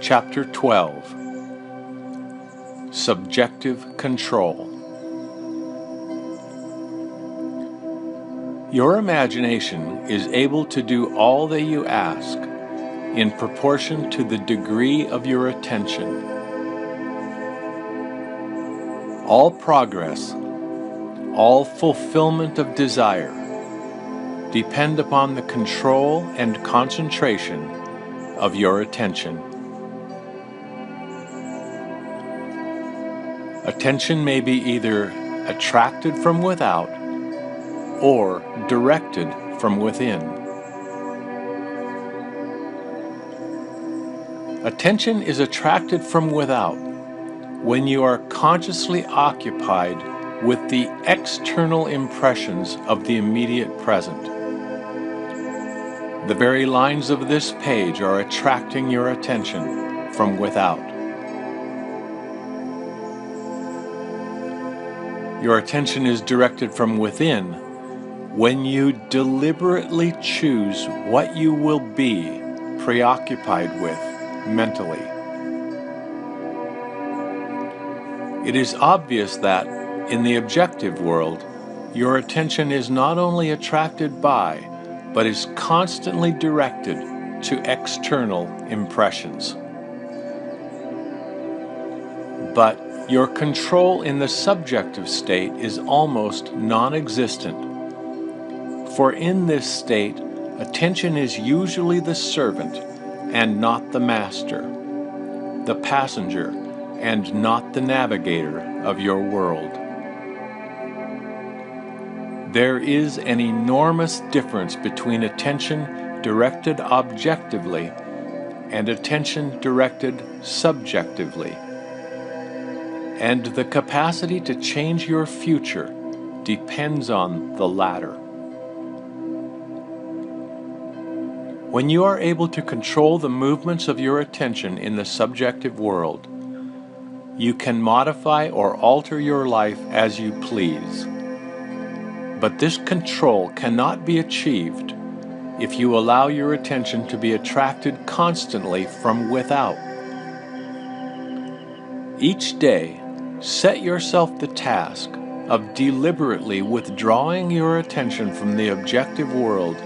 Chapter 12. Subjective Control. Your imagination is able to do all that you ask in proportion to the degree of your attention. All progress, all fulfillment of desire depend upon the control and concentration of your attention. Attention may be either attracted from without or directed from within. Attention is attracted from without when you are consciously occupied with the external impressions of the immediate present. The very lines of this page are attracting your attention from without. Your attention is directed from within when you deliberately choose what you will be preoccupied with mentally. It is obvious that, in the objective world, your attention is not only attracted by, but is constantly directed to external impressions. But your control in the subjective state is almost non-existent, for in this state, attention is usually the servant and not the master, the passenger and not the navigator of your world. There is an enormous difference between attention directed objectively and attention directed subjectively. And the capacity to change your future depends on the latter. When you are able to control the movements of your attention in the subjective world, you can modify or alter your life as you please. But this control cannot be achieved if you allow your attention to be attracted constantly from without. Each day, set yourself the task of deliberately withdrawing your attention from the objective world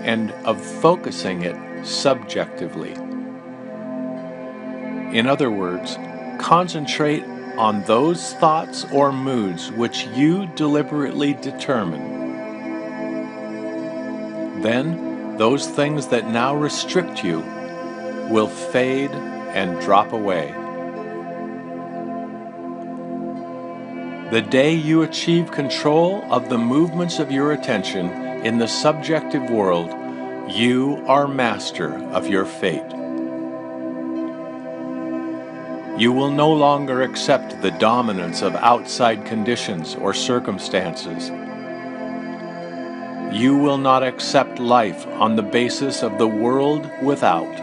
and of focusing it subjectively. In other words, concentrate on those thoughts or moods which you deliberately determine. Then, those things that now restrict you will fade and drop away. The day you achieve control of the movements of your attention in the subjective world, you are master of your fate. You will no longer accept the dominance of outside conditions or circumstances. You will not accept life on the basis of the world without.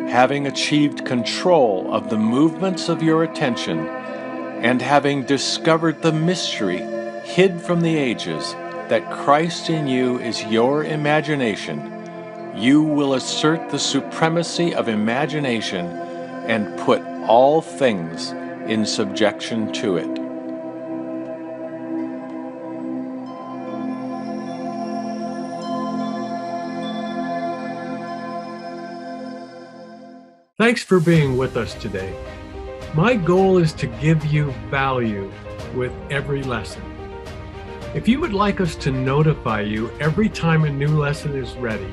Having achieved control of the movements of your attention, and having discovered the mystery hid from the ages that Christ in you is your imagination, you will assert the supremacy of imagination and put all things in subjection to it. Thanks for being with us today. My goal is to give you value with every lesson. If you would like us to notify you every time a new lesson is ready,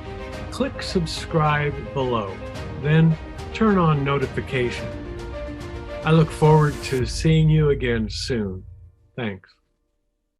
click subscribe below, then turn on notification. I look forward to seeing you again soon. Thanks.